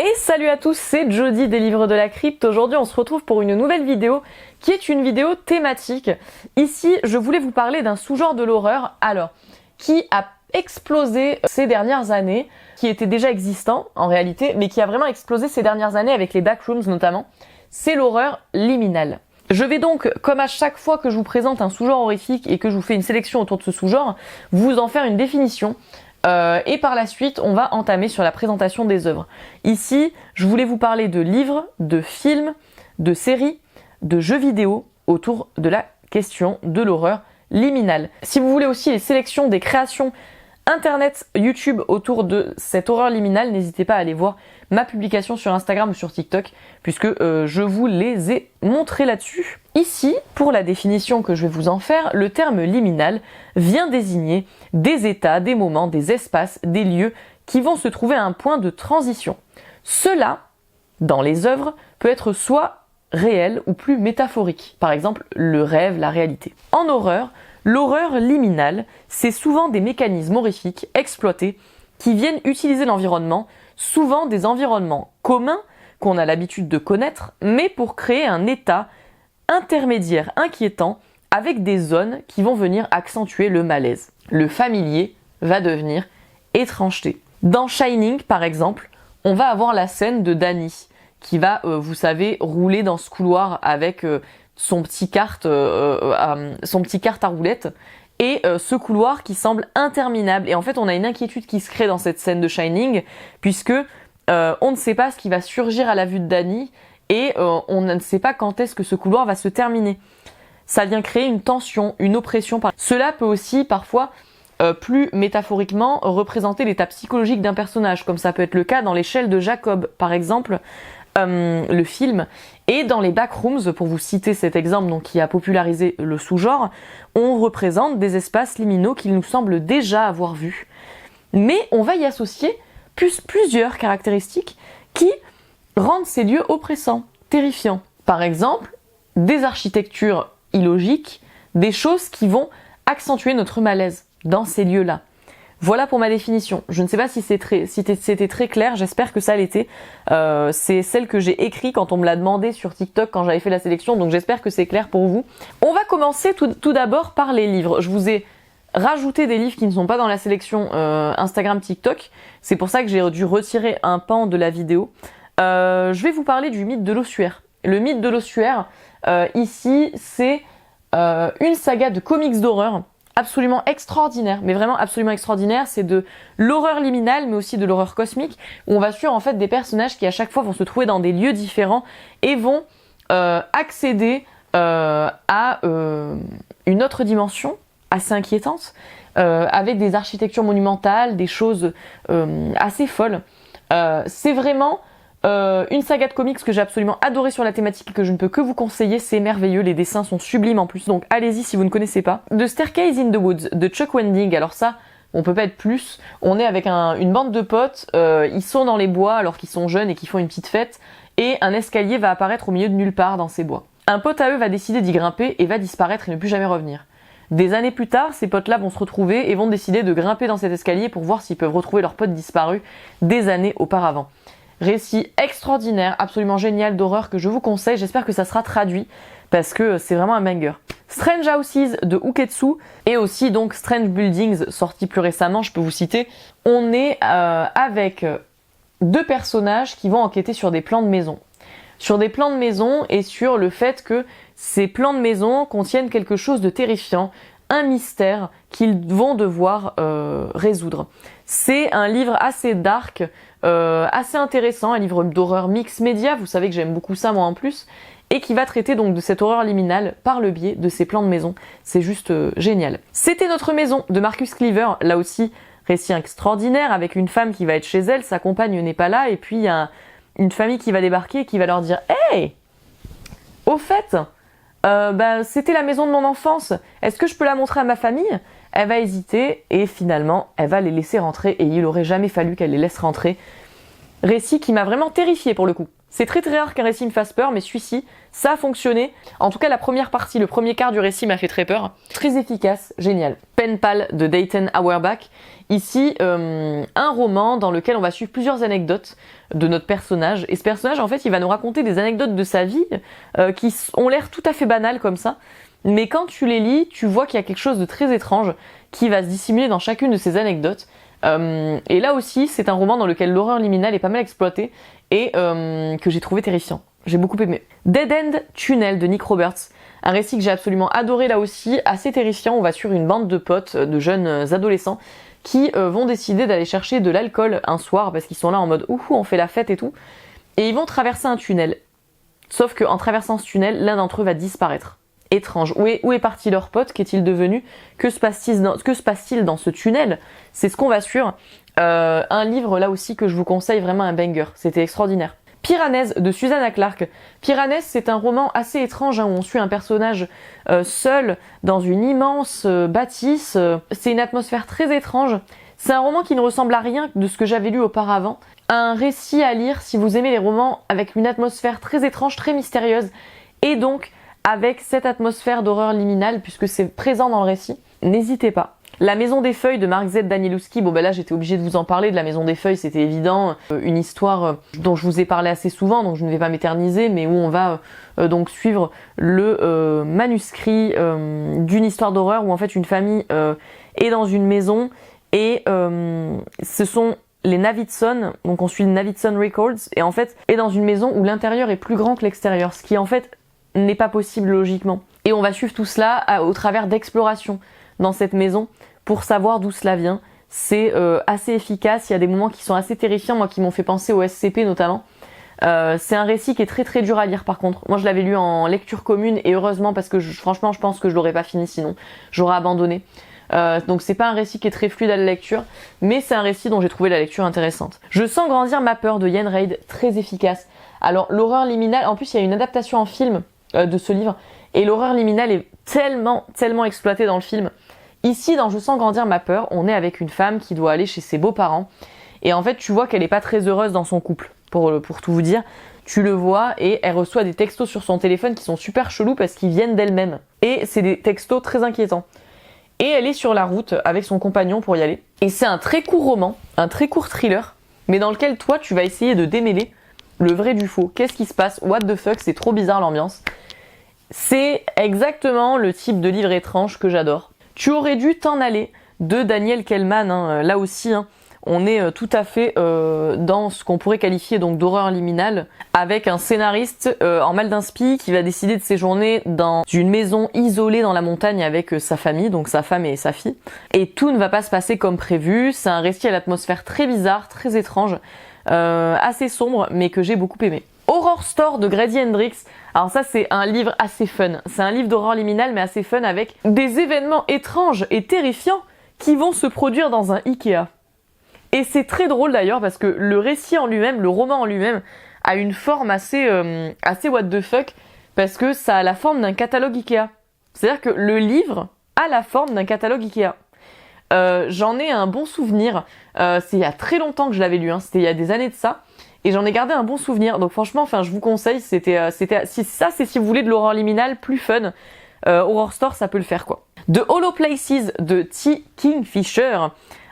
Et salut à tous, c'est Jody des Livres de la Crypte. Aujourd'hui, on se retrouve pour une nouvelle vidéo qui est une vidéo thématique. Ici, je voulais vous parler d'un sous-genre de l'horreur, qui a explosé ces dernières années, qui était déjà existant en réalité, mais qui a vraiment explosé ces dernières années avec les backrooms notamment. C'est l'horreur liminale. Je vais donc, comme à chaque fois que je vous présente un sous-genre horrifique et que je vous fais une sélection autour de ce sous-genre, vous en faire une définition. Et par la suite, on va entamer sur la présentation des œuvres. Ici, je voulais vous parler de livres, de films, de séries, de jeux vidéo autour de la question de l'horreur liminale. Si vous voulez aussi les sélections des créations Internet, YouTube autour de cette horreur liminale, n'hésitez pas à aller voir ma publication sur Instagram ou sur TikTok, puisque je vous les ai montrés là-dessus. Ici, pour la définition que je vais vous en faire, le terme liminal vient désigner des états, des moments, des espaces, des lieux qui vont se trouver à un point de transition. Cela, dans les œuvres, peut être soit réel ou plus métaphorique, par exemple le rêve, la réalité. En horreur, l'horreur liminale, c'est souvent des mécanismes horrifiques exploités qui viennent utiliser l'environnement, souvent des environnements communs qu'on a l'habitude de connaître, mais pour créer un état intermédiaire inquiétant avec des zones qui vont venir accentuer le malaise. Le familier va devenir étrangeté. Dans Shining, par exemple, on va avoir la scène de Danny qui va, vous savez, rouler dans ce couloir avec son petit kart à roulettes et ce couloir qui semble interminable. Et en fait, on a une inquiétude qui se crée dans cette scène de Shining puisque on ne sait pas ce qui va surgir à la vue de Danny et on ne sait pas quand est-ce que ce couloir va se terminer. Ça vient créer une tension, une oppression. Cela peut aussi parfois, plus métaphoriquement, représenter l'état psychologique d'un personnage, comme ça peut être le cas dans l'échelle de Jacob, par exemple, le film. Et dans les backrooms, pour vous citer cet exemple donc, qui a popularisé le sous-genre, on représente des espaces liminaux qu'il nous semble déjà avoir vus. Mais on va y associer plusieurs caractéristiques qui rendent ces lieux oppressants, terrifiants. Par exemple, des architectures illogiques, des choses qui vont accentuer notre malaise dans ces lieux-là. Voilà pour ma définition. Je ne sais pas si c'était très clair, j'espère que ça l'était. C'est celle que j'ai écrite quand on me l'a demandé sur TikTok quand j'avais fait la sélection, donc j'espère que c'est clair pour vous. On va commencer tout d'abord par les livres. Je vous ai rajouté des livres qui ne sont pas dans la sélection Instagram, TikTok. C'est pour ça que j'ai dû retirer un pan de la vidéo. Je vais vous parler du mythe de l'ossuaire. Le mythe de l'ossuaire, ici, c'est une saga de comics d'horreur absolument extraordinaire, mais vraiment absolument extraordinaire. C'est de l'horreur liminale, mais aussi de l'horreur cosmique, où on va suivre en fait des personnages qui à chaque fois vont se trouver dans des lieux différents et vont accéder à une autre dimension assez inquiétante, avec des architectures monumentales, des choses assez folles. C'est vraiment une saga de comics que j'ai absolument adoré sur la thématique et que je ne peux que vous conseiller, c'est merveilleux, les dessins sont sublimes en plus, donc allez-y si vous ne connaissez pas. The Staircase in the Woods de Chuck Wendig, alors ça, on peut pas être plus, on est avec une bande de potes, ils sont dans les bois alors qu'ils sont jeunes et qu'ils font une petite fête, et un escalier va apparaître au milieu de nulle part dans ces bois. Un pote à eux va décider d'y grimper et va disparaître et ne plus jamais revenir. Des années plus tard, ces potes-là vont se retrouver et vont décider de grimper dans cet escalier pour voir s'ils peuvent retrouver leur pote disparu des années auparavant. Récit extraordinaire, absolument génial d'horreur que je vous conseille, j'espère que ça sera traduit parce que c'est vraiment un banger. Strange Houses de Uketsu et aussi donc Strange Buildings sorti plus récemment, je peux vous citer. On est avec deux personnages qui vont enquêter sur des plans de maison. Sur des plans de maison et sur le fait que ces plans de maison contiennent quelque chose de terrifiant, un mystère qu'ils vont devoir résoudre. C'est un livre assez dark, assez intéressant, un livre d'horreur mix média, vous savez que j'aime beaucoup ça moi en plus, et qui va traiter donc de cette horreur liminale par le biais de ces plans de maison. C'est juste génial. C'était Notre maison de Marcus Cleaver, là aussi récit extraordinaire avec une femme qui va être chez elle, sa compagne n'est pas là, et puis il y a une famille qui va débarquer et qui va leur dire « Hey, au fait, c'était la maison de mon enfance, est-ce que je peux la montrer à ma famille ?» Elle va hésiter et finalement elle va les laisser rentrer et il aurait jamais fallu qu'elle les laisse rentrer. Récit qui m'a vraiment terrifiée pour le coup. C'est très très rare qu'un récit me fasse peur, mais celui-ci, ça a fonctionné. En tout cas, la première partie, le premier quart du récit m'a fait très peur. Très efficace, génial. Pen Pal de Dayton Auerbach. Ici, un roman dans lequel on va suivre plusieurs anecdotes de notre personnage. Et ce personnage, en fait, il va nous raconter des anecdotes de sa vie qui ont l'air tout à fait banales comme ça. Mais quand tu les lis, tu vois qu'il y a quelque chose de très étrange qui va se dissimuler dans chacune de ces anecdotes. Et là aussi, c'est un roman dans lequel l'horreur liminale est pas mal exploitée et que j'ai trouvé terrifiant. J'ai beaucoup aimé. Dead End Tunnel de Nick Roberts. Un récit que j'ai absolument adoré là aussi, assez terrifiant. On va suivre une bande de potes, de jeunes adolescents qui vont décider d'aller chercher de l'alcool un soir parce qu'ils sont là en mode ouhou, on fait la fête et tout. Et ils vont traverser un tunnel. Sauf qu'en traversant ce tunnel, l'un d'entre eux va disparaître. Étrange. Où est parti leur pote? Qu'est-il devenu? Que se passe-t-il dans ce tunnel? C'est ce qu'on va suivre. Un livre là aussi que je vous conseille, vraiment un banger. C'était extraordinaire. Piranèse de Susanna Clarke. Piranèse, c'est un roman assez étrange où on suit un personnage seul dans une immense bâtisse. C'est une atmosphère très étrange. C'est un roman qui ne ressemble à rien de ce que j'avais lu auparavant. Un récit à lire si vous aimez les romans avec une atmosphère très étrange, très mystérieuse et donc avec cette atmosphère d'horreur liminale puisque c'est présent dans le récit. N'hésitez pas. La Maison des Feuilles de Mark Z. Danielewski, bon ben là j'étais obligée de vous en parler de La Maison des Feuilles, c'était évident, une histoire dont je vous ai parlé assez souvent, donc je ne vais pas m'éterniser, mais où on va donc suivre le manuscrit d'une histoire d'horreur où en fait une famille est dans une maison et ce sont les Navidson, donc on suit les Navidson Records, et en fait est dans une maison où l'intérieur est plus grand que l'extérieur, ce qui en fait n'est pas possible logiquement. Et on va suivre tout cela au travers d'explorations dans cette maison pour savoir d'où cela vient. C'est assez efficace, il y a des moments qui sont assez terrifiants, moi qui m'ont fait penser au SCP notamment. C'est un récit qui est très très dur à lire par contre. Moi je l'avais lu en lecture commune et heureusement parce que franchement je pense que je l'aurais pas fini sinon. J'aurais abandonné. Donc c'est pas un récit qui est très fluide à la lecture, mais c'est un récit dont j'ai trouvé la lecture intéressante. Je sens grandir ma peur de Yen Reid, très efficace. Alors l'horreur liminale, en plus il y a une adaptation en film de ce livre, et l'horreur liminale est tellement exploitée dans le film. Ici, dans Je sens grandir ma peur, on est avec une femme qui doit aller chez ses beaux-parents, et en fait tu vois qu'elle est pas très heureuse dans son couple, pour tout vous dire. Tu le vois, et elle reçoit des textos sur son téléphone qui sont super chelous parce qu'ils viennent d'elle-même. Et c'est des textos très inquiétants. Et elle est sur la route avec son compagnon pour y aller. Et c'est un très court roman, un très court thriller, mais dans lequel toi tu vas essayer de démêler le vrai du faux. Qu'est-ce qui se passe? What the fuck? C'est trop bizarre l'ambiance. C'est exactement le type de livre étrange que j'adore. Tu aurais dû t'en aller de Daniel Kellman, là aussi, on est tout à fait dans ce qu'on pourrait qualifier donc d'horreur liminale, avec un scénariste en mal d'inspi qui va décider de séjourner dans une maison isolée dans la montagne avec sa famille, donc sa femme et sa fille. Et tout ne va pas se passer comme prévu, c'est un récit à l'atmosphère très bizarre, très étrange, assez sombre, mais que j'ai beaucoup aimé. Horror Store de Grady Hendrix. Alors ça c'est un livre assez fun. C'est un livre d'horreur liminale mais assez fun avec des événements étranges et terrifiants qui vont se produire dans un Ikea. Et c'est très drôle d'ailleurs parce que le récit en lui-même, le roman en lui-même, a une forme assez what the fuck parce que ça a la forme d'un catalogue Ikea. C'est-à-dire que le livre a la forme d'un catalogue Ikea. J'en ai un bon souvenir. C'est il y a très longtemps que je l'avais lu, c'était il y a des années de ça. Et j'en ai gardé un bon souvenir, donc franchement, je vous conseille, si vous voulez de l'horreur liminale plus fun, Horror Store, ça peut le faire quoi. The Hollow Places de T. Kingfisher.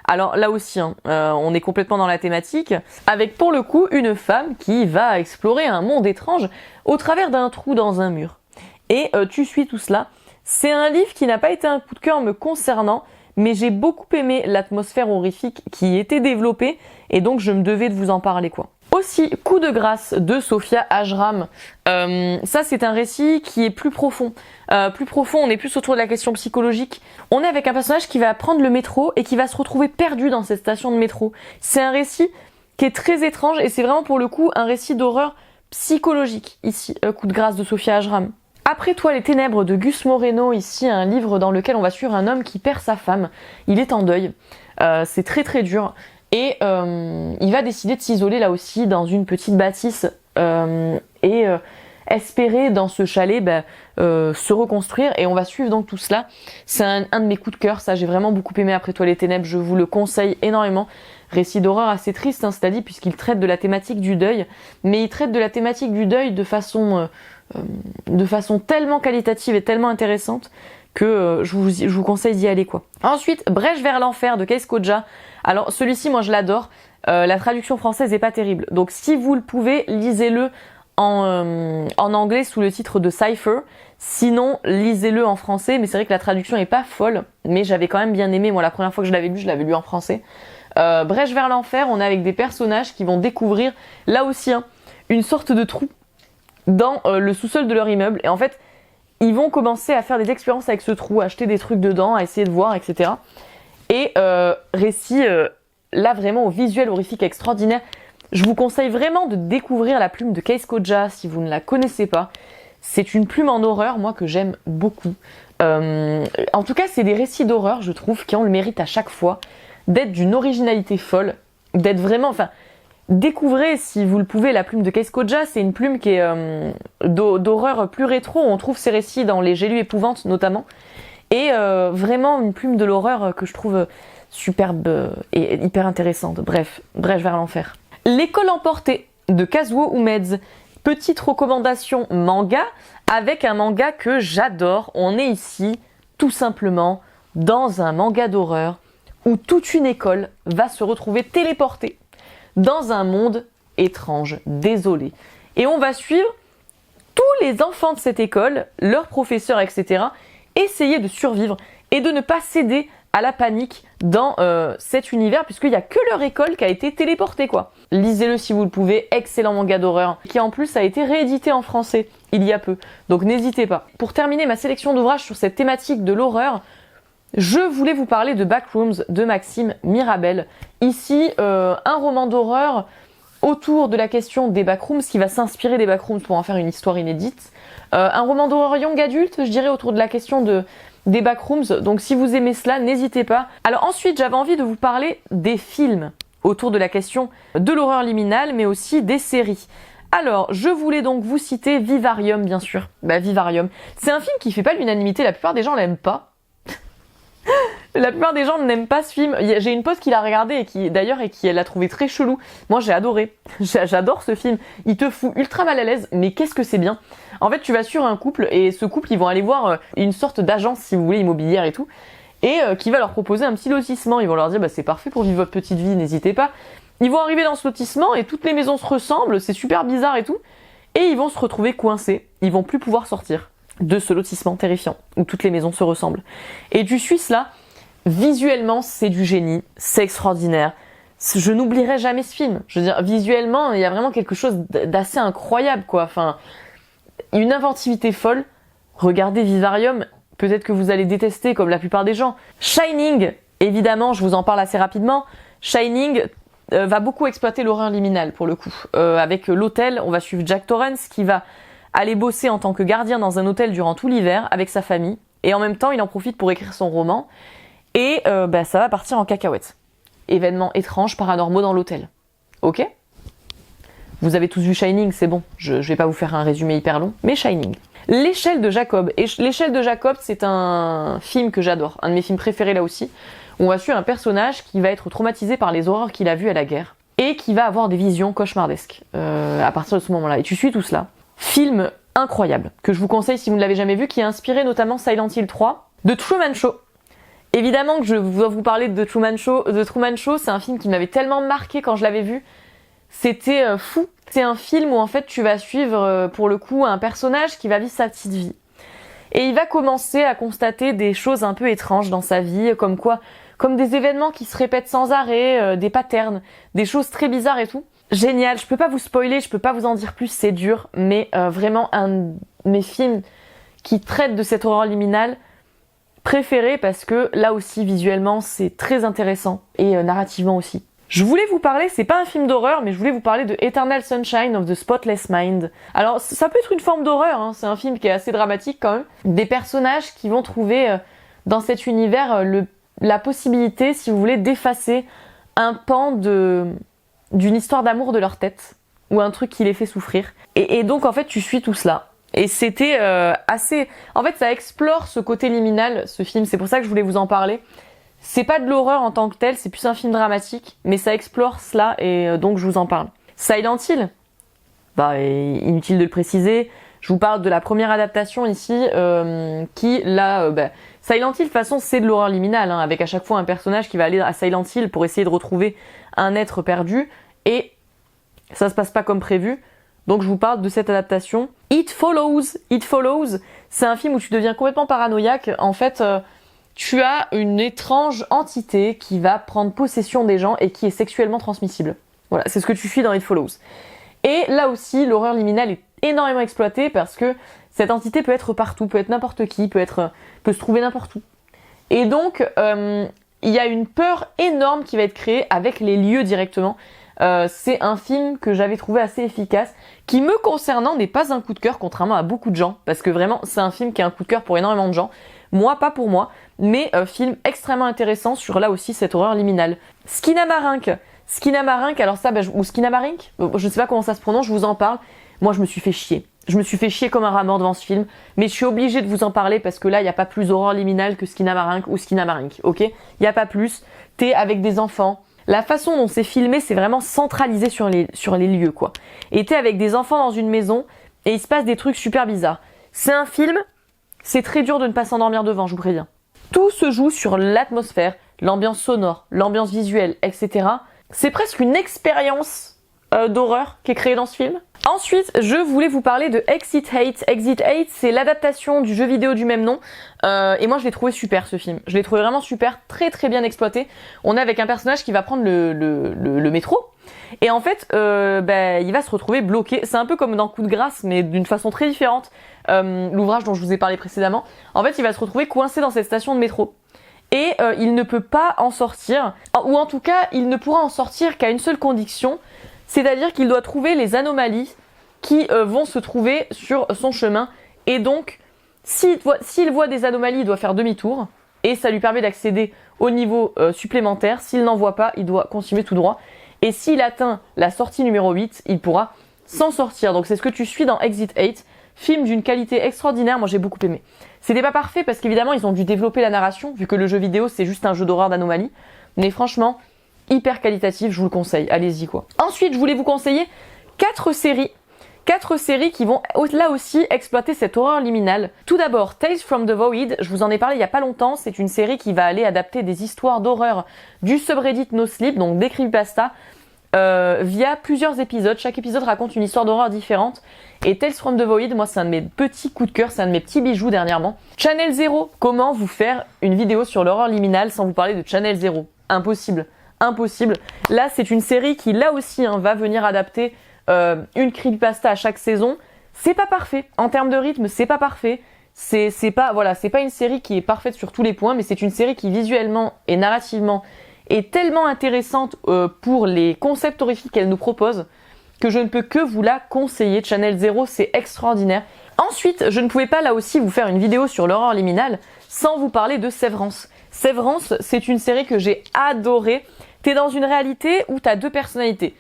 Alors là aussi, on est complètement dans la thématique, avec pour le coup une femme qui va explorer un monde étrange au travers d'un trou dans un mur. Et tu suis tout cela. C'est un livre qui n'a pas été un coup de cœur me concernant, mais j'ai beaucoup aimé l'atmosphère horrifique qui était développée, et donc je me devais de vous en parler quoi. Aussi, Coup de grâce de Sophia Ajram. Ça, c'est un récit qui est plus profond. On est plus autour de la question psychologique. On est avec un personnage qui va prendre le métro et qui va se retrouver perdu dans cette station de métro. C'est un récit qui est très étrange et c'est vraiment pour le coup un récit d'horreur psychologique. Ici, Coup de grâce de Sophia Ajram. Après toi, les ténèbres de Gus Moreno. Ici, un livre dans lequel on va suivre un homme qui perd sa femme. Il est en deuil. C'est très très dur. Et il va décider de s'isoler là aussi dans une petite bâtisse et espérer dans ce chalet se reconstruire, et on va suivre donc tout cela. C'est un de mes coups de cœur, ça j'ai vraiment beaucoup aimé Après toi les ténèbres, je vous le conseille énormément. Récit d'horreur assez triste, hein, c'est-à-dire puisqu'il traite de la thématique du deuil, mais il traite de la thématique du deuil de façon tellement qualitative et tellement intéressante que je vous conseille d'y aller quoi. Ensuite, Brèche vers l'enfer de Kees Kodja. Alors celui-ci moi je l'adore, la traduction française est pas terrible, donc si vous le pouvez, lisez-le en anglais sous le titre de Cypher, sinon lisez-le en français, mais c'est vrai que la traduction est pas folle, mais j'avais quand même bien aimé, moi la première fois que je l'avais lu en français. Brèche vers l'enfer, on est avec des personnages qui vont découvrir là aussi une sorte de trou dans le sous-sol de leur immeuble, et en fait ils vont commencer à faire des expériences avec ce trou, à acheter des trucs dedans, à essayer de voir, etc. Et récit là vraiment au visuel horrifique extraordinaire. Je vous conseille vraiment de découvrir la plume de Kees Kodja si vous ne la connaissez pas. C'est une plume en horreur, moi, que j'aime beaucoup. En tout cas, c'est des récits d'horreur, je trouve, qui ont le mérite à chaque fois d'être d'une originalité folle, d'être vraiment... Enfin, découvrez, si vous le pouvez, la plume de Kees Kodja. C'est une plume qui est d'horreur plus rétro. On trouve ces récits dans les J'ai lu Épouvante, notamment. Et vraiment une plume de l'horreur que je trouve superbe et hyper intéressante. Bref, Brèche vers l'enfer. L'école emportée de Kazuo Umeds. Petite recommandation manga avec un manga que j'adore. On est ici tout simplement dans un manga d'horreur où toute une école va se retrouver téléportée dans un monde étrange, désolé. Et on va suivre tous les enfants de cette école, leurs professeurs, etc. essayer de survivre et de ne pas céder à la panique dans cet univers, puisqu'il n'y a que leur école qui a été téléportée, quoi. Lisez-le si vous le pouvez, excellent manga d'horreur, qui en plus a été réédité en français il y a peu, donc n'hésitez pas. Pour terminer ma sélection d'ouvrages sur cette thématique de l'horreur, je voulais vous parler de Backrooms de Maxime Mirabel. Ici, un roman d'horreur autour de la question des backrooms, qui va s'inspirer des backrooms pour en faire une histoire inédite. Un roman d'horreur young adulte, je dirais, autour de la question des backrooms. Donc si vous aimez cela, n'hésitez pas. Alors ensuite, j'avais envie de vous parler des films autour de la question de l'horreur liminale, mais aussi des séries. Alors, je voulais donc vous citer Vivarium, bien sûr. Vivarium. C'est un film qui fait pas l'unanimité, la plupart des gens l'aiment pas. La plupart des gens n'aiment pas ce film. J'ai une pote qui l'a regardé et qui l'a trouvé très chelou. Moi j'ai adoré. J'adore ce film. Il te fout ultra mal à l'aise, mais qu'est-ce que c'est bien. En fait tu vas sur un couple et ce couple ils vont aller voir une sorte d'agence si vous voulez immobilière et tout, et qui va leur proposer un petit lotissement. Ils vont leur dire c'est parfait pour vivre votre petite vie, n'hésitez pas. Ils vont arriver dans ce lotissement et toutes les maisons se ressemblent, c'est super bizarre et tout, et ils vont se retrouver coincés. Ils vont plus pouvoir sortir de ce lotissement terrifiant où toutes les maisons se ressemblent. Et tu suis cela. Visuellement, c'est du génie, c'est extraordinaire. Je n'oublierai jamais ce film. Je veux dire, visuellement, il y a vraiment quelque chose d'assez incroyable, quoi. Enfin, une inventivité folle. Regardez Vivarium, peut-être que vous allez détester comme la plupart des gens. Shining, évidemment, je vous en parle assez rapidement. Shining va beaucoup exploiter l'horreur liminale, pour le coup. Avec l'hôtel, on va suivre Jack Torrance qui va aller bosser en tant que gardien dans un hôtel durant tout l'hiver avec sa famille. Et en même temps, il en profite pour écrire son roman. Et ça va partir en cacahuète. Événements étranges, paranormaux dans l'hôtel. Ok ? Vous avez tous vu Shining, c'est bon. Je vais pas vous faire un résumé hyper long, mais Shining. L'échelle de Jacob. Et l'échelle de Jacob, c'est un film que j'adore. Un de mes films préférés là aussi. Où on va suivre un personnage qui va être traumatisé par les horreurs qu'il a vues à la guerre. Et qui va avoir des visions cauchemardesques à partir de ce moment-là. Et tu suis tout cela. Film incroyable, que je vous conseille si vous ne l'avez jamais vu, qui a inspiré notamment Silent Hill 3, de Truman Show. Évidemment que je dois vous parler de Truman Show. C'est un film qui m'avait tellement marqué quand je l'avais vu. C'était fou. C'est un film où en fait tu vas suivre pour le coup un personnage qui va vivre sa petite vie. Et il va commencer à constater des choses un peu étranges dans sa vie, comme des événements qui se répètent sans arrêt, des patterns, des choses très bizarres et tout. Génial, je peux pas vous spoiler, je peux pas vous en dire plus, c'est dur, mais vraiment un de mes films qui traite de cette horreur liminale préféré, parce que là aussi visuellement c'est très intéressant et narrativement aussi. Je voulais vous parler, c'est pas un film d'horreur, mais je voulais vous parler de Eternal Sunshine of the Spotless Mind. Alors ça peut être une forme d'horreur, hein, c'est un film qui est assez dramatique quand même. Des personnages qui vont trouver dans cet univers la possibilité, si vous voulez, d'effacer un pan d'une histoire d'amour de leur tête. ou un truc qui les fait souffrir. Et donc en fait tu suis tout cela. Et c'était assez... En fait ça explore ce côté liminal, ce film, c'est pour ça que je voulais vous en parler. C'est pas de l'horreur en tant que tel, c'est plus un film dramatique, mais ça explore cela et donc je vous en parle. Silent Hill, bah inutile de le préciser, je vous parle de la première adaptation ici, qui là... Silent Hill, de toute façon, c'est de l'horreur liminale, hein, avec à chaque fois un personnage qui va aller à Silent Hill pour essayer de retrouver un être perdu, et ça se passe pas comme prévu. Donc je vous parle de cette adaptation. It Follows. It Follows, c'est un film où tu deviens complètement paranoïaque. En fait, tu as une étrange entité qui va prendre possession des gens et qui est sexuellement transmissible. Voilà, c'est ce que tu suis dans It Follows. Et là aussi, l'horreur liminale est énormément exploitée parce que cette entité peut être partout, peut être n'importe qui, peut se trouver n'importe où. Et donc, il y a une peur énorme qui va être créée avec les lieux directement. C'est un film que j'avais trouvé assez efficace, qui me concernant n'est pas un coup de cœur, contrairement à beaucoup de gens, parce que vraiment, c'est un film qui est un coup de cœur pour énormément de gens. Moi, pas pour moi, mais film extrêmement intéressant sur là aussi cette horreur liminale. Skinamarink, alors ça, ou Skinamarink, je sais pas comment ça se prononce, je vous en parle. Moi, je me suis fait chier. Je me suis fait chier comme un rat mort devant ce film, mais je suis obligée de vous en parler parce que là, il n'y a pas plus horreur liminale que Skinamarink ou Skinamarink, ok? Il n'y a pas plus. T'es avec des enfants. La façon dont c'est filmé, c'est vraiment centralisé sur les lieux, quoi. Et t'es avec des enfants dans une maison et il se passe des trucs super bizarres. C'est un film, c'est très dur de ne pas s'endormir devant, je vous préviens. Tout se joue sur l'atmosphère, l'ambiance sonore, l'ambiance visuelle, etc. C'est presque une expérience d'horreur qui est créée dans ce film. Ensuite, je voulais vous parler de Exit 8. Exit 8, c'est l'adaptation du jeu vidéo du même nom. Et moi, je l'ai trouvé super, ce film. Je l'ai trouvé vraiment super, très très bien exploité. On est avec un personnage qui va prendre le métro. Et en fait, il va se retrouver bloqué. C'est un peu comme dans Coup de grâce, mais d'une façon très différente. L'ouvrage dont je vous ai parlé précédemment. En fait, il va se retrouver coincé dans cette station de métro. Et il ne peut pas en sortir. Ou en tout cas, il ne pourra en sortir qu'à une seule condition. C'est-à-dire qu'il doit trouver les anomalies qui vont se trouver sur son chemin. Et donc, s'il voit des anomalies, il doit faire demi-tour. Et ça lui permet d'accéder au niveau supplémentaire. S'il n'en voit pas, il doit continuer tout droit. Et s'il atteint la sortie numéro 8, il pourra s'en sortir. Donc c'est ce que tu suis dans Exit 8. Film d'une qualité extraordinaire, moi j'ai beaucoup aimé. C'était pas parfait parce qu'évidemment ils ont dû développer la narration, vu que le jeu vidéo c'est juste un jeu d'horreur d'anomalie. Mais franchement, hyper qualitatif, je vous le conseille, allez-y quoi. Ensuite, je voulais vous conseiller 4 séries qui vont là aussi exploiter cette horreur liminale. Tout d'abord, Tales from the Void, je vous en ai parlé il y a pas longtemps, c'est une série qui va aller adapter des histoires d'horreur du subreddit No Sleep, donc des creepypasta, via plusieurs épisodes. Chaque épisode raconte une histoire d'horreur différente. Et Tales from the Void, moi c'est un de mes petits coups de cœur, c'est un de mes petits bijoux dernièrement. Channel Zero, comment vous faire une vidéo sur l'horreur liminale sans vous parler de Channel Zero? Impossible. Là, c'est une série qui, là aussi, va venir adapter une creepypasta à chaque saison. C'est pas parfait. En termes de rythme, c'est pas parfait. C'est pas une série qui est parfaite sur tous les points, mais c'est une série qui, visuellement et narrativement, est tellement intéressante pour les concepts horrifiques qu'elle nous propose que je ne peux que vous la conseiller. Channel Zero, c'est extraordinaire. Ensuite, je ne pouvais pas, là aussi, vous faire une vidéo sur l'horreur liminale sans vous parler de Severance. Severance, c'est une série que j'ai adorée. T'es dans une réalité où t'as deux personnalités.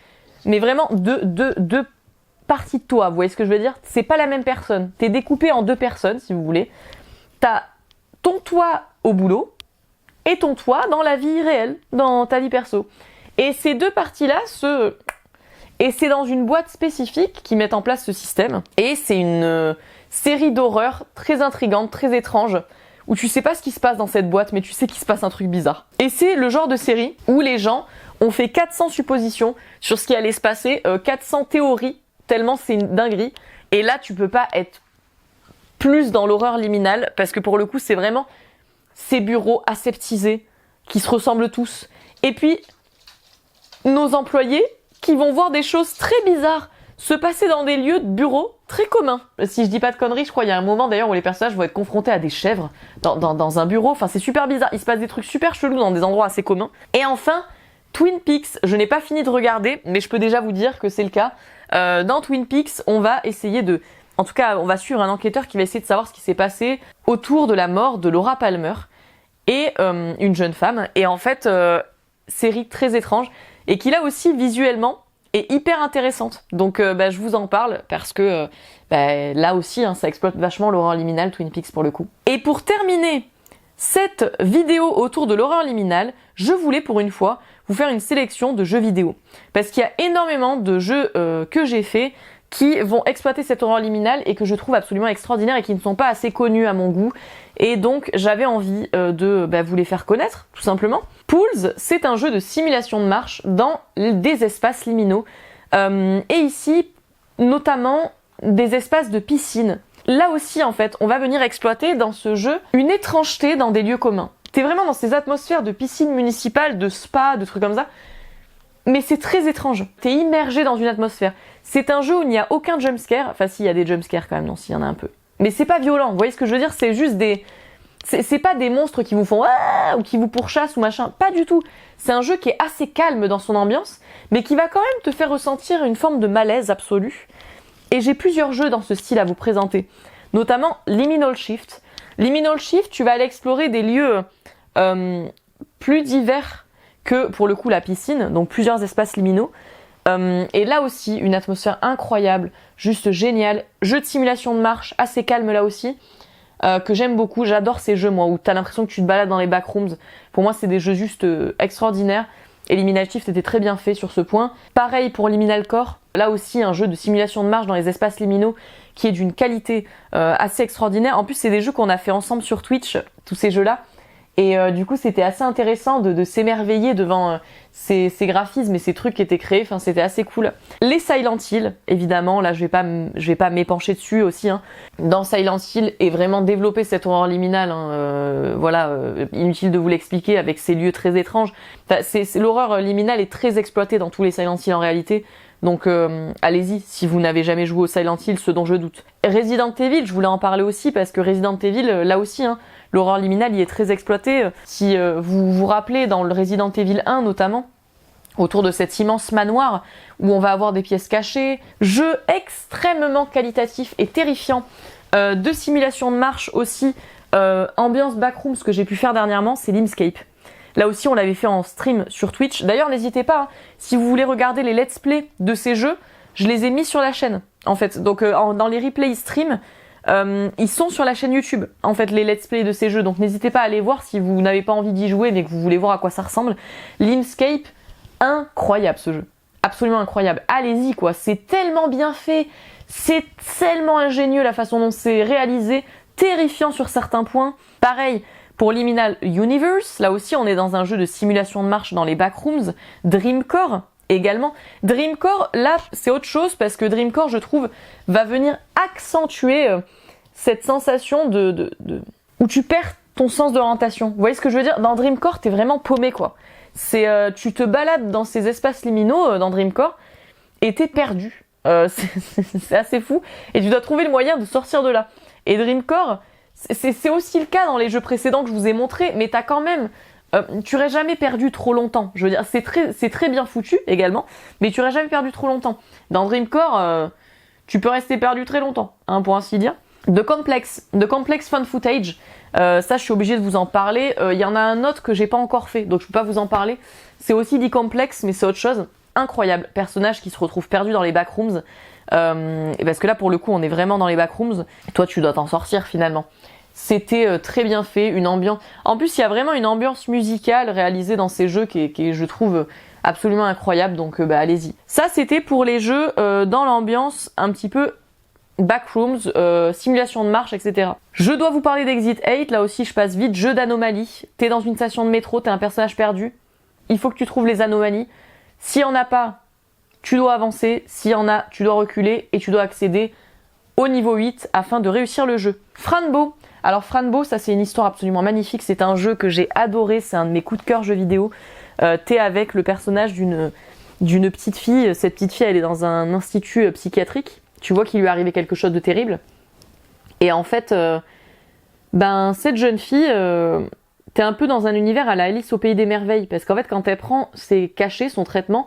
Mais vraiment deux parties de toi, vous voyez ce que je veux dire? C'est pas la même personne. T'es découpé en deux personnes, si vous voulez. T'as ton toi au boulot et ton toi dans la vie réelle, dans ta vie perso. Et ces deux parties-là Et c'est dans une boîte spécifique qui met en place ce système. Et c'est une série d'horreur très intrigante, très étrange, où tu sais pas ce qui se passe dans cette boîte, mais tu sais qu'il se passe un truc bizarre. Et c'est le genre de série où les gens ont fait 400 suppositions sur ce qui allait se passer, 400 théories, tellement c'est une dinguerie. Et là, tu peux pas être plus dans l'horreur liminale, parce que pour le coup, c'est vraiment ces bureaux aseptisés, qui se ressemblent tous. Et puis, nos employés, qui vont voir des choses très bizarres se passer dans des lieux de bureaux très communs. Si je dis pas de conneries, je crois qu'il y a un moment d'ailleurs où les personnages vont être confrontés à des chèvres dans un bureau. Enfin, c'est super bizarre. Il se passe des trucs super chelous dans des endroits assez communs. Et enfin, Twin Peaks. Je n'ai pas fini de regarder, mais je peux déjà vous dire que c'est le cas. Dans Twin Peaks, on va essayer de... En tout cas, on va suivre un enquêteur qui va essayer de savoir ce qui s'est passé autour de la mort de Laura Palmer et une jeune femme. Et en fait, série très étrange et qui là aussi visuellement est hyper intéressante. Donc je vous en parle parce que là aussi hein, ça exploite vachement l'horreur liminale Twin Peaks pour le coup. Et pour terminer cette vidéo autour de l'horreur liminale, je voulais pour une fois vous faire une sélection de jeux vidéo. Parce qu'il y a énormément de jeux que j'ai fait qui vont exploiter cette horreur liminale et que je trouve absolument extraordinaire et qui ne sont pas assez connus à mon goût. Et donc j'avais envie de vous les faire connaître, tout simplement. Pools, c'est un jeu de simulation de marche dans des espaces liminaux. Et ici, notamment des espaces de piscine. Là aussi, en fait, on va venir exploiter dans ce jeu une étrangeté dans des lieux communs. T'es vraiment dans ces atmosphères de piscine municipale, de spa, de trucs comme ça. Mais c'est très étrange. T'es immergé dans une atmosphère. C'est un jeu où il n'y a aucun jumpscare. Enfin, si, il y a des jumpscares quand même, non, s'il y en a un peu. Mais c'est pas violent, vous voyez ce que je veux dire? C'est juste des... C'est pas des monstres qui vous font ah ou qui vous pourchassent ou machin. Pas du tout. C'est un jeu qui est assez calme dans son ambiance, mais qui va quand même te faire ressentir une forme de malaise absolu. Et j'ai plusieurs jeux dans ce style à vous présenter. Notamment Liminal Shift. Liminal Shift, tu vas aller explorer des lieux plus divers que pour le coup la piscine, donc plusieurs espaces liminaux. Et là aussi, une atmosphère incroyable, juste géniale. Jeu de simulation de marche, assez calme là aussi, que j'aime beaucoup. J'adore ces jeux, moi, où t'as l'impression que tu te balades dans les backrooms. Pour moi, c'est des jeux juste extraordinaires. Et Liminal Shift était très bien fait sur ce point. Pareil pour Liminal Core. Là aussi, un jeu de simulation de marche dans les espaces liminaux qui est d'une qualité assez extraordinaire. En plus, c'est des jeux qu'on a fait ensemble sur Twitch, tous ces jeux-là. Et du coup, c'était assez intéressant de s'émerveiller devant ces graphismes et ces trucs qui étaient créés. Enfin, c'était assez cool. Les Silent Hill, évidemment. Là, je vais pas m'épancher dessus aussi. Hein. Dans Silent Hill, et vraiment développer cette horreur liminale. Hein, inutile de vous l'expliquer avec ces lieux très étranges. Enfin, l'horreur liminale est très exploitée dans tous les Silent Hill en réalité. Donc allez-y, si vous n'avez jamais joué au Silent Hill, ce dont je doute. Resident Evil, je voulais en parler aussi parce que Resident Evil, là aussi, hein, l'horreur liminale y est très exploitée. Si vous vous rappelez, dans le Resident Evil 1 notamment, autour de cet immense manoir où on va avoir des pièces cachées, jeu extrêmement qualitatif et terrifiant, de simulation de marche aussi, ambiance backroom, ce que j'ai pu faire dernièrement, c'est Limscape. Là aussi, on l'avait fait en stream sur Twitch. D'ailleurs, n'hésitez pas, hein, si vous voulez regarder les let's play de ces jeux, je les ai mis sur la chaîne, en fait. Donc, dans les replays stream, ils sont sur la chaîne YouTube, en fait, les let's play de ces jeux. Donc, n'hésitez pas à aller voir si vous n'avez pas envie d'y jouer, mais que vous voulez voir à quoi ça ressemble. Limscape, incroyable ce jeu. Absolument incroyable. Allez-y, quoi. C'est tellement bien fait. C'est tellement ingénieux la façon dont c'est réalisé. Terrifiant sur certains points. Pareil, pour Liminal Universe, là aussi on est dans un jeu de simulation de marche dans les backrooms. Dreamcore également. Dreamcore, là c'est autre chose parce que Dreamcore, je trouve, va venir accentuer cette sensation où tu perds ton sens d'orientation. Vous voyez ce que je veux dire? Dans Dreamcore, t'es vraiment paumé quoi. Tu te balades dans ces espaces liminaux dans Dreamcore et t'es perdu. C'est assez fou et tu dois trouver le moyen de sortir de là. Et Dreamcore, c'est aussi le cas dans les jeux précédents que je vous ai montrés, mais t'as quand même... tu n'aurais jamais perdu trop longtemps. Je veux dire, c'est très bien foutu également, mais tu n'aurais jamais perdu trop longtemps. Dans Dreamcore, tu peux rester perdu très longtemps, hein, pour ainsi dire. The Complex Found Footage, ça je suis obligée de vous en parler. Il y en a un autre que j'ai pas encore fait, donc je peux pas vous en parler. C'est aussi The Complex, mais c'est autre chose. Incroyable, personnage qui se retrouve perdu dans les backrooms. Parce que là pour le coup on est vraiment dans les backrooms. Toi tu dois t'en sortir finalement. C'était très bien fait, une ambiance. En plus il y a vraiment une ambiance musicale réalisée dans ces jeux qui est je trouve absolument incroyable. Donc allez-y. Ça c'était pour les jeux dans l'ambiance un petit peu backrooms, simulation de marche, etc. Je dois vous parler d'Exit 8. Là aussi je passe vite. Jeu d'anomalie. T'es dans une station de métro, t'es un personnage perdu. Il faut que tu trouves les anomalies. S'il n'y en a pas, tu dois avancer. S'il y en a, tu dois reculer et tu dois accéder au niveau 8 afin de réussir le jeu. Franbo. Alors Franbo, ça c'est une histoire absolument magnifique. C'est un jeu que j'ai adoré. C'est un de mes coups de cœur jeux vidéo. T'es avec le personnage d'une petite fille. Cette petite fille, elle est dans un institut psychiatrique. Tu vois qu'il lui est arrivé quelque chose de terrible. Et en fait, cette jeune fille... t'es un peu dans un univers à la Alice au pays des merveilles, parce qu'en fait quand elle prend ses cachets, son traitement,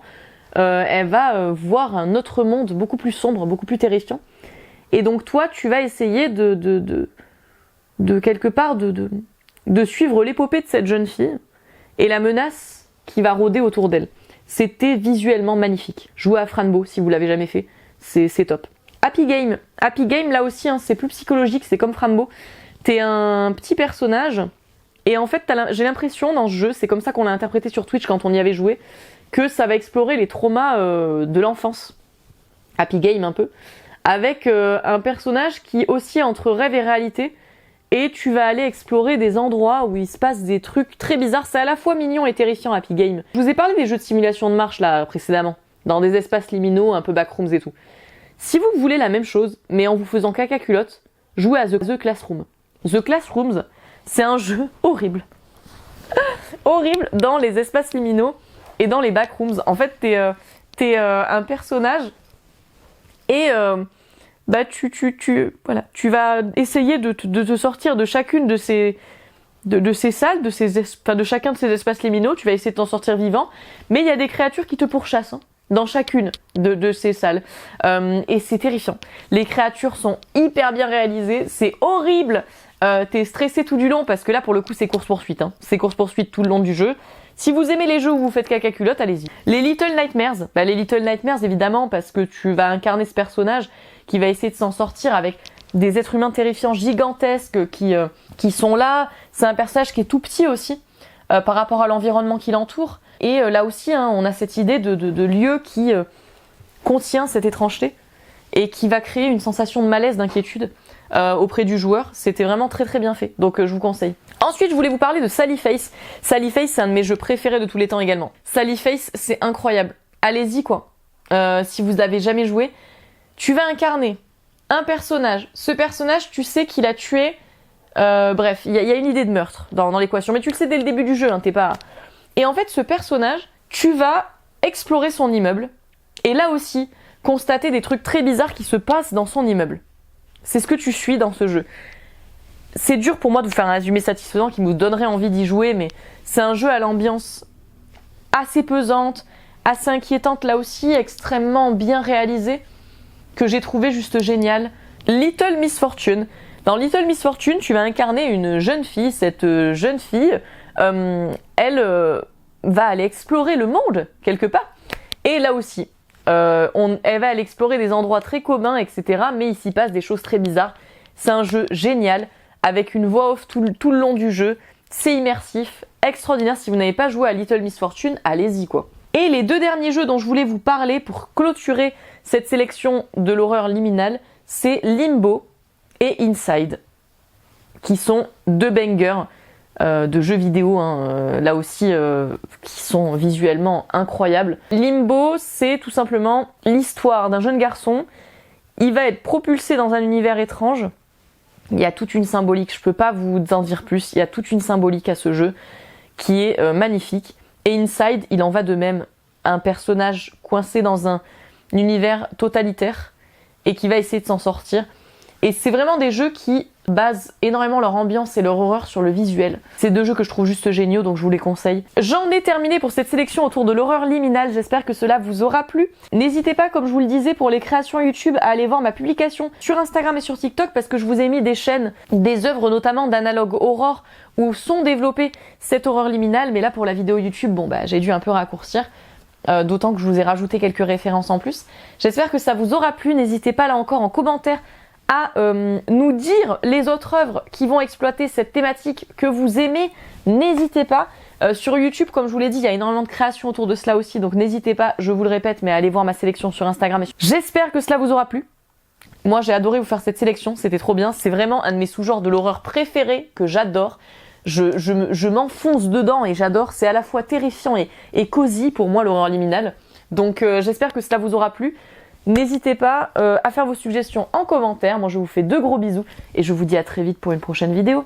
elle va voir un autre monde beaucoup plus sombre, beaucoup plus terrifiant. Et donc toi tu vas essayer de quelque part de suivre l'épopée de cette jeune fille et la menace qui va rôder autour d'elle. C'était visuellement magnifique. Jouez à Franbo si vous l'avez jamais fait, c'est top. Happy Game. Happy Game, là aussi, hein, c'est plus psychologique, c'est comme Franbo. T'es un petit personnage, et en fait, j'ai l'impression dans ce jeu, c'est comme ça qu'on l'a interprété sur Twitch quand on y avait joué, que ça va explorer les traumas de l'enfance. Happy Game un peu. Avec un personnage qui oscille entre rêve et réalité, et tu vas aller explorer des endroits où il se passe des trucs très bizarres. C'est à la fois mignon et terrifiant, Happy Game. Je vous ai parlé des jeux de simulation de marche là précédemment, dans des espaces liminaux, un peu backrooms et tout. Si vous voulez la même chose, mais en vous faisant caca culotte, jouez à The Classroom. The Classrooms, c'est un jeu horrible. Horrible dans les espaces liminaux et dans les backrooms. En fait, t'es un personnage et tu vas essayer de te sortir de chacune de ces salles, de chacun de ces espaces liminaux. Tu vas essayer de t'en sortir vivant, mais il y a des créatures qui te pourchassent hein, dans chacune de ces salles. Et c'est terrifiant. Les créatures sont hyper bien réalisées, c'est horrible. T'es stressé tout du long parce que là pour le coup c'est course-poursuite. Hein. C'est course-poursuite tout le long du jeu. Si vous aimez les jeux où vous faites caca culotte, allez-y. Les Little Nightmares, les Little Nightmares évidemment parce que tu vas incarner ce personnage qui va essayer de s'en sortir avec des êtres humains terrifiants gigantesques qui sont là. C'est un personnage qui est tout petit aussi par rapport à l'environnement qui l'entoure. Et là aussi, hein, on a cette idée de lieu qui contient cette étrangeté et qui va créer une sensation de malaise, d'inquiétude auprès du joueur. C'était vraiment très très bien fait, donc je vous conseille. Ensuite, je voulais vous parler de Sally Face. Sally Face, c'est un de mes jeux préférés de tous les temps également. Sally Face, c'est incroyable. Allez-y quoi. Si vous n'avez jamais joué, tu vas incarner un personnage. Ce personnage, tu sais qu'il a tué... bref, il y a une idée de meurtre dans l'équation, mais tu le sais dès le début du jeu, hein, t'es pas... Et en fait, ce personnage, tu vas explorer son immeuble, et là aussi, constater des trucs très bizarres qui se passent dans son immeuble. C'est ce que tu suis dans ce jeu. C'est dur pour moi de vous faire un résumé satisfaisant qui vous donnerait envie d'y jouer, mais c'est un jeu à l'ambiance assez pesante, assez inquiétante là aussi, extrêmement bien réalisé, que j'ai trouvé juste génial. Little Miss Fortune. Dans Little Miss Fortune, tu vas incarner une jeune fille. Cette jeune fille, elle va aller explorer le monde, quelque part. Et là aussi, elle va aller explorer des endroits très communs, etc. Mais il s'y passe des choses très bizarres. C'est un jeu génial, avec une voix off tout le long du jeu. C'est immersif, extraordinaire. Si vous n'avez pas joué à Little Miss Fortune, allez-y quoi. Et les deux derniers jeux dont je voulais vous parler pour clôturer cette sélection de l'horreur liminale, c'est Limbo et Inside, qui sont deux bangers de jeux vidéo, hein, là aussi, qui sont visuellement incroyables. Limbo, c'est tout simplement l'histoire d'un jeune garçon. Il va être propulsé dans un univers étrange. Il y a toute une symbolique, je peux pas vous en dire plus, il y a toute une symbolique à ce jeu qui est magnifique. Et Inside, il en va de même. Un personnage coincé dans un univers totalitaire et qui va essayer de s'en sortir. Et c'est vraiment des jeux qui basent énormément leur ambiance et leur horreur sur le visuel. C'est deux jeux que je trouve juste géniaux, donc je vous les conseille. J'en ai terminé pour cette sélection autour de l'horreur liminale, j'espère que cela vous aura plu. N'hésitez pas, comme je vous le disais, pour les créations YouTube, à aller voir ma publication sur Instagram et sur TikTok, parce que je vous ai mis des chaînes, des œuvres notamment d'Analogue Horror, où sont développées cette horreur liminale, mais là pour la vidéo YouTube, bon bah j'ai dû un peu raccourcir. D'autant que je vous ai rajouté quelques références en plus. J'espère que ça vous aura plu, n'hésitez pas là encore en commentaire à nous dire les autres œuvres qui vont exploiter cette thématique que vous aimez. N'hésitez pas. Sur YouTube, comme je vous l'ai dit, il y a énormément de créations autour de cela aussi, donc n'hésitez pas, je vous le répète, mais allez voir ma sélection sur Instagram. J'espère que cela vous aura plu. Moi, j'ai adoré vous faire cette sélection, c'était trop bien. C'est vraiment un de mes sous-genres de l'horreur préférés que j'adore. Je m'enfonce dedans et j'adore. C'est à la fois terrifiant et cosy pour moi, l'horreur liminale. Donc j'espère que cela vous aura plu. N'hésitez pas à faire vos suggestions en commentaire. Moi, je vous fais de gros bisous et je vous dis à très vite pour une prochaine vidéo.